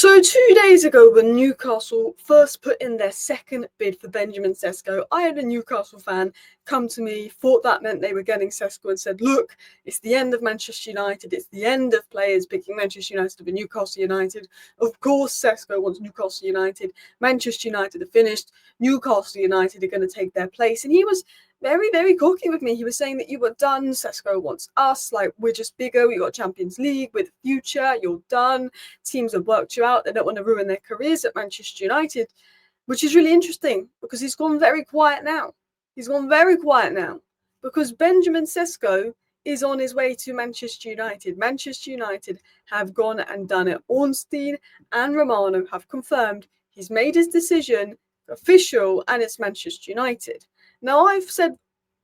So 2 days ago, when Newcastle first put in their second bid for Benjamin Sesko, I had a Newcastle fan come to me, thought that meant they were getting Sesko, and said, look, it's the end of Manchester United, it's the end of players picking Manchester United over Newcastle United. Of course Sesko wants Newcastle United, Manchester United are finished, Newcastle United are going to take their place. And he was very, very cocky with me. He was saying that you were done, Sesko wants us, like we're just bigger, we got Champions League with future, you're done, teams have worked you out, they don't want to ruin their careers at Manchester United, which is really interesting because he's gone very quiet now. He's gone very quiet now because Benjamin Sesko is on his way to Manchester United. Manchester United have gone and done it. Ornstein and Romano have confirmed he's made his decision official and it's Manchester United. Now, I've said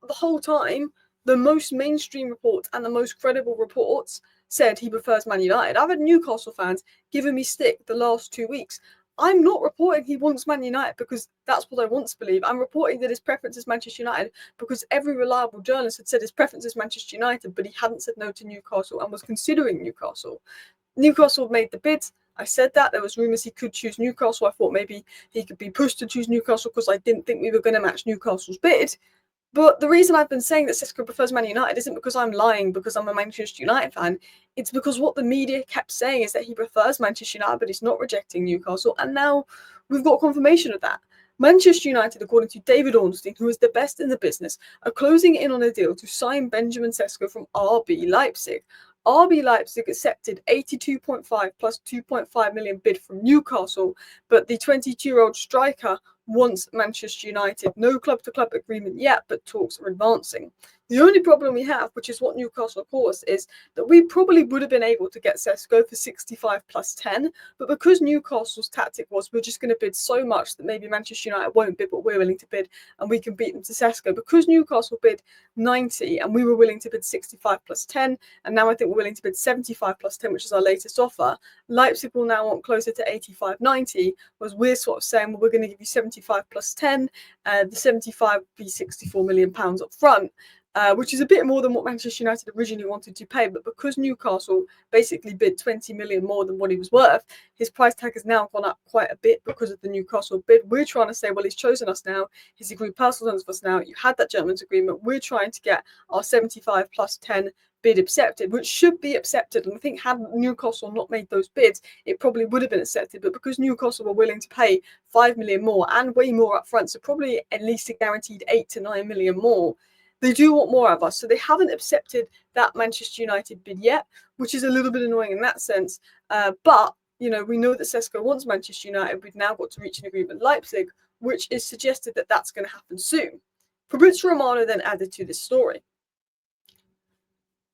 the whole time, the most mainstream reports and the most credible reports said he prefers Man United. I've had Newcastle fans giving me stick the last 2 weeks. I'm not reporting he wants Man United because that's what I want to believe. I'm reporting that his preference is Manchester United because every reliable journalist had said his preference is Manchester United, but he hadn't said no to Newcastle and was considering Newcastle. Newcastle made the bid. I said that. There was rumours he could choose Newcastle. I thought maybe he could be pushed to choose Newcastle because I didn't think we were going to match Newcastle's bid. But the reason I've been saying that Sesko prefers Man United isn't because I'm lying because I'm a Manchester United fan. It's because what the media kept saying is that he prefers Manchester United, but he's not rejecting Newcastle. And now we've got confirmation of that. Manchester United, according to David Ornstein, who is the best in the business, are closing in on a deal to sign Benjamin Sesko from RB Leipzig. RB Leipzig accepted 82.5 plus 2.5 million bid from Newcastle, but the 22-year-old striker wants Manchester United. No club-to-club agreement yet, but talks are advancing. The only problem we have, which is what Newcastle caused, is that we probably would have been able to get Sesko for 65 plus 10, but because Newcastle's tactic was we're just going to bid so much that maybe Manchester United won't bid what we're willing to bid and we can beat them to Sesko. Because Newcastle bid 90 and we were willing to bid 65 plus 10, and now I think we're willing to bid 75 plus 10, which is our latest offer, Leipzig will now want closer to 85-90, whereas we're sort of saying, well, we're going to give you 75 plus 10, the 75 would be £64 million up front. Which is a bit more than what Manchester United originally wanted to pay, but because Newcastle basically bid 20 million more than what he was worth, his price tag has now gone up quite a bit because of the Newcastle bid. We're trying to say, well, he's chosen us now, he's agreed personal terms with us now, you had that gentleman's agreement, we're trying to get our 75 plus 10 bid accepted, which should be accepted. And I think had Newcastle not made those bids, it probably would have been accepted. But because Newcastle were willing to pay 5 million more and way more up front, so probably at least a guaranteed 8 to 9 million more, they do want more of us. So they haven't accepted that Manchester United bid yet, which is a little bit annoying in that sense. But, you know, we know that Sesko wants Manchester United. We've now got to reach an agreement with Leipzig, which is suggested that that's going to happen soon. Fabrizio Romano then added to this story.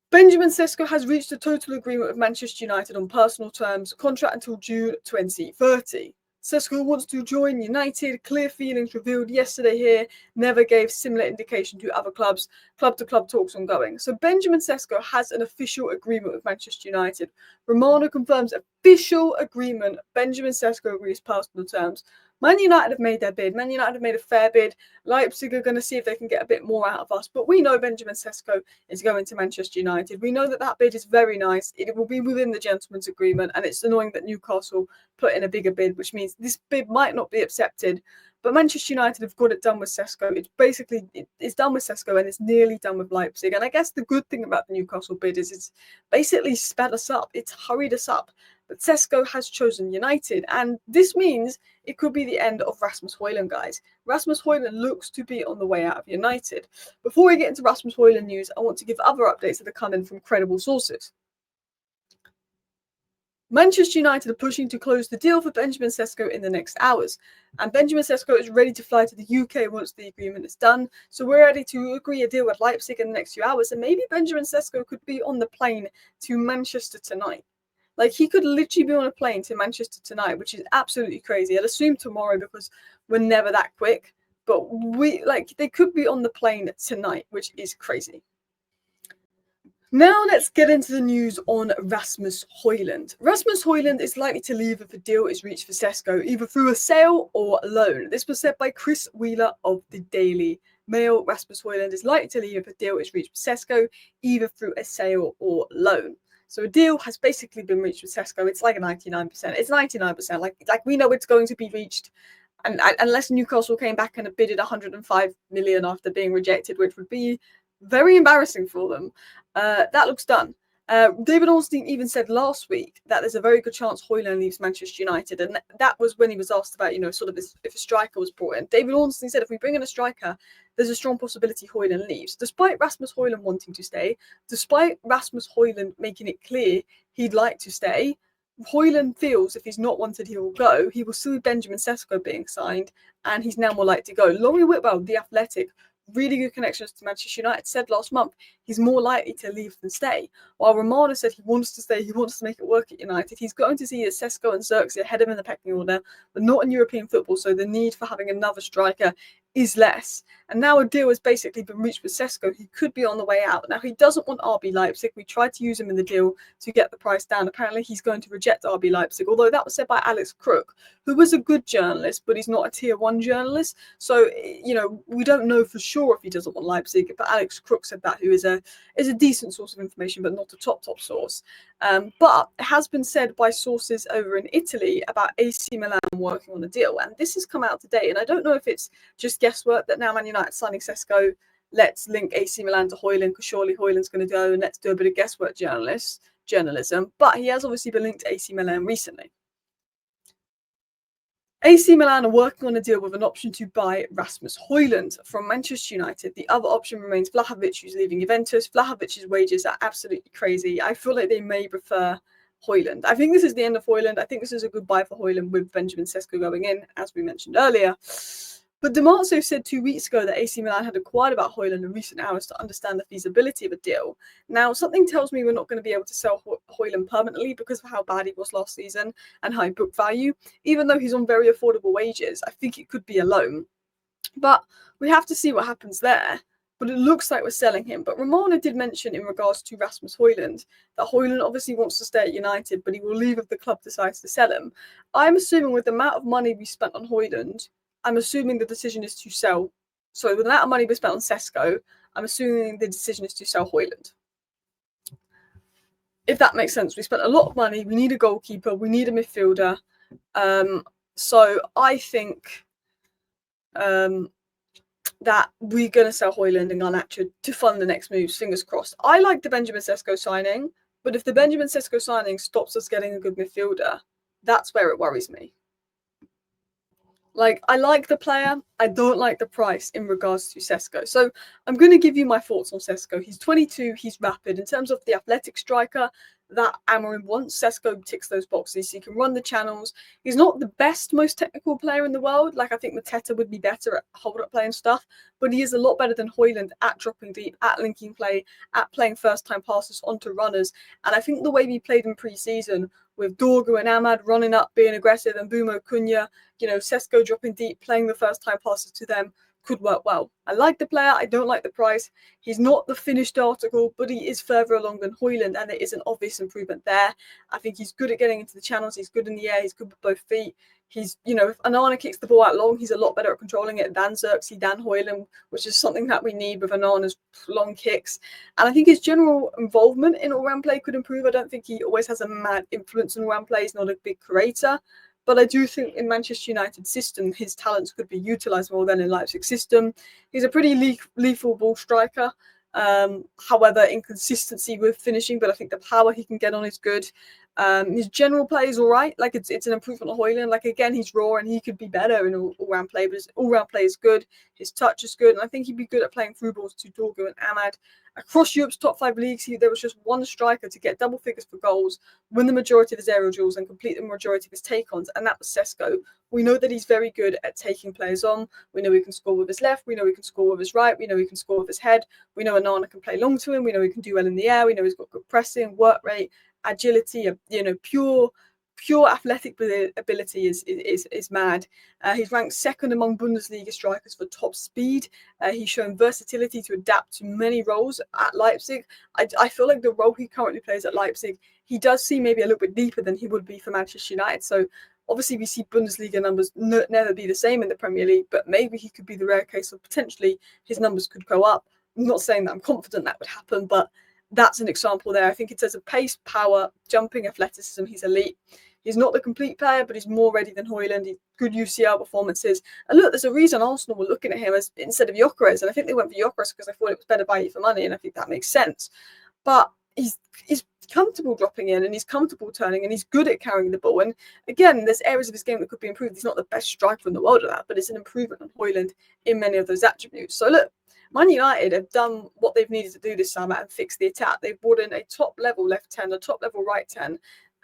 Benjamin Sesko has reached a total agreement with Manchester United on personal terms, contract until June 2030. Sesko wants to join United. Clear feelings revealed yesterday here. Never gave similar indication to other clubs. Club-to-club talks ongoing. So Benjamin Sesko has an official agreement with Manchester United. Romano confirms official agreement. Benjamin Sesko agrees personal terms. Man United have made their bid. Man United have made a fair bid. Leipzig are going to see if they can get a bit more out of us. But we know Benjamin Sesko is going to Manchester United. We know that that bid is very nice. It will be within the gentleman's agreement. And it's annoying that Newcastle put in a bigger bid, which means this bid might not be accepted. But Manchester United have got it done with Sesko. It's done with Sesko and it's nearly done with Leipzig. And I guess the good thing about the Newcastle bid is it's basically sped us up. It's hurried us up. But Sesko has chosen United, and this means it could be the end of Rasmus Højlund, guys. Rasmus Højlund looks to be on the way out of United. Before we get into Rasmus Højlund news, I want to give other updates that are coming from credible sources. Manchester United are pushing to close the deal for Benjamin Sesko in the next hours, and Benjamin Sesko is ready to fly to the UK once the agreement is done. So we're ready to agree a deal with Leipzig in the next few hours, and maybe Benjamin Sesko could be on the plane to Manchester tonight. Like, he could literally be on a plane to Manchester tonight, which is absolutely crazy. I'd assume tomorrow because we're never that quick. But they could be on the plane tonight, which is crazy. Now let's get into the news on Rasmus Højlund. Rasmus Højlund is likely to leave if a deal is reached for Sesko, either through a sale or a loan. This was said by Chris Wheeler of the Daily Mail. Rasmus Højlund is likely to leave if a deal is reached for Sesko, either through a sale or loan. So a deal has basically been reached with Sesko. It's like a 99%. It's 99%. Like we know it's going to be reached. And unless Newcastle came back and bidded 105 million after being rejected, which would be very embarrassing for them, that looks done. David Ornstein even said last week that there's a very good chance Højlund leaves Manchester United, and that was when he was asked about, sort of if a striker was brought in. David Ornstein said if we bring in a striker, there's a strong possibility Højlund leaves. Despite Rasmus Højlund wanting to stay, despite Rasmus Højlund making it clear he'd like to stay, Højlund feels if he's not wanted, he will go. He will see Benjamin Sesko being signed, and he's now more likely to go. Laurie Whitwell, the Athletic, really good connections to Manchester United, said last month he's more likely to leave than stay. While Romano said he wants to stay, he wants to make it work at United, he's going to see that Sesko and Xerxes ahead of him in the pecking order, but not in European football, so the need for having another striker is less. And now a deal has basically been reached with Sesko. He could be on the way out. Now, he doesn't want RB Leipzig. We tried to use him in the deal to get the price down. Apparently, he's going to reject RB Leipzig, although that was said by Alex Crook, who was a good journalist, but he's not a tier 1 journalist. So, we don't know for sure if he doesn't want Leipzig, but Alex Crook said that, who is a decent source of information, but not a top source. But it has been said by sources over in Italy about AC Milan working on a deal, and this has come out today, and I don't know if it's just guesswork that now Man United signing Sesko, let's link AC Milan to Højlund, because surely Højlund's going to go, and let's do a bit of guesswork journalism, but he has obviously been linked to AC Milan recently. AC Milan are working on a deal with an option to buy Rasmus Højlund from Manchester United. The other option remains Vlahovic, who's leaving Juventus. Vlahovic's wages are absolutely crazy. I feel like they may prefer Højlund. I think this is the end of Højlund. I think this is a good buy for Højlund with Benjamin Sesko going in, as we mentioned earlier. But Demarzo said 2 weeks ago that AC Milan had inquired about Højlund in recent hours to understand the feasibility of a deal. Now, something tells me we're not going to be able to sell Højlund permanently because of how bad he was last season and high book value. Even though he's on very affordable wages, I think it could be a loan. But we have to see what happens there. But it looks like we're selling him. But Romano did mention in regards to Rasmus Højlund that Højlund obviously wants to stay at United, but he will leave if the club decides to sell him. I'm assuming with the amount of money we spent on Højlund, I'm assuming the decision is to sell. So with the amount of money we spent on Sesko, I'm assuming the decision is to sell Højlund. If that makes sense, we spent a lot of money. We need a goalkeeper. We need a midfielder. So I think that we're going to sell Højlund and Garnacho to fund the next moves. Fingers crossed. I like the Benjamin Sesko signing, but if the Benjamin Sesko signing stops us getting a good midfielder, that's where it worries me. Like, I like the player, I don't like the price in regards to Sesko. So I'm going to give you my thoughts on Sesko. He's 22, he's rapid. In terms of the athletic striker that Amorim wants, Sesko ticks those boxes. He can run the channels. He's not the best, most technical player in the world. Like, I think Mateta would be better at hold-up play and stuff, but he is a lot better than Højlund at dropping deep, at linking play, at playing first-time passes onto runners. And I think the way we played in pre-season with Dorgu and Ahmad running up, being aggressive, and Bumo Cunha, Sesko dropping deep, playing the first-time passes to them, could work well. I like the player. I don't like the price. He's not the finished article, but he is further along than Højlund, and there is an obvious improvement there. I think he's good at getting into the channels. He's good in the air. He's good with both feet. He's, if Onana kicks the ball out long, he's a lot better at controlling it than Xerxes, than Højlund, which is something that we need with Onana's long kicks. And I think his general involvement in all-round play could improve. I don't think he always has a mad influence in all-round play. He's not a big creator. But I do think in Manchester United's system, his talents could be utilised more than in Leipzig's system. He's a pretty lethal ball striker. However, inconsistency with finishing, but I think the power he can get on is good. His general play is all right. Like, it's an improvement on Højlund. Like, again, he's raw and he could be better in all-round play, but his all-round play is good. His touch is good, and I think he'd be good at playing through balls to Dorgu and Ahmad. Across Europe's top 5 leagues, there was just one striker to get double figures for goals, win the majority of his aerial duels, and complete the majority of his take-ons, and that was Sesko. We know that he's very good at taking players on. We know he can score with his left. We know he can score with his right. We know he can score with his head. We know Onana can play long to him. We know he can do well in the air. We know he's got good pressing, work rate, agility, pure athletic ability is mad. He's ranked second among Bundesliga strikers for top speed. He's shown versatility to adapt to many roles at Leipzig. I feel like the role he currently plays at Leipzig, he does seem maybe a little bit deeper than he would be for Manchester United. So obviously we see Bundesliga numbers never be the same in the Premier League, but maybe he could be the rare case of potentially his numbers could go up. I'm not saying that I'm confident that would happen, but that's an example there. I think in terms of pace, power, jumping, athleticism, he's elite. He's not the complete player, but he's more ready than Højlund. He's good UCL performances. And look, there's a reason Arsenal were looking at him as instead of Gyökeres, and I think they went for Gyökeres because they thought it was better value for money, and I think that makes sense. But he's comfortable dropping in, and he's comfortable turning, and he's good at carrying the ball. And again, there's areas of his game that could be improved. He's not the best striker in the world at that, but it's an improvement on Højlund in many of those attributes. So look, Man United have done what they've needed to do this summer and fix the attack. They've brought in a top-level left 10, a top-level right 10,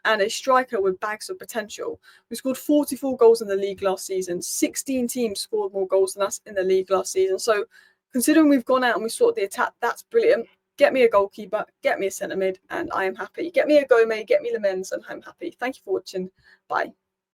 and a striker with bags of potential. We scored 44 goals in the league last season. 16 teams scored more goals than us in the league last season. So considering we've gone out and we sorted the attack, that's brilliant. Get me a goalkeeper, get me a centre mid, and I am happy. Get me a Gomez, get me Lemens, and I'm happy. Thank you for watching. Bye.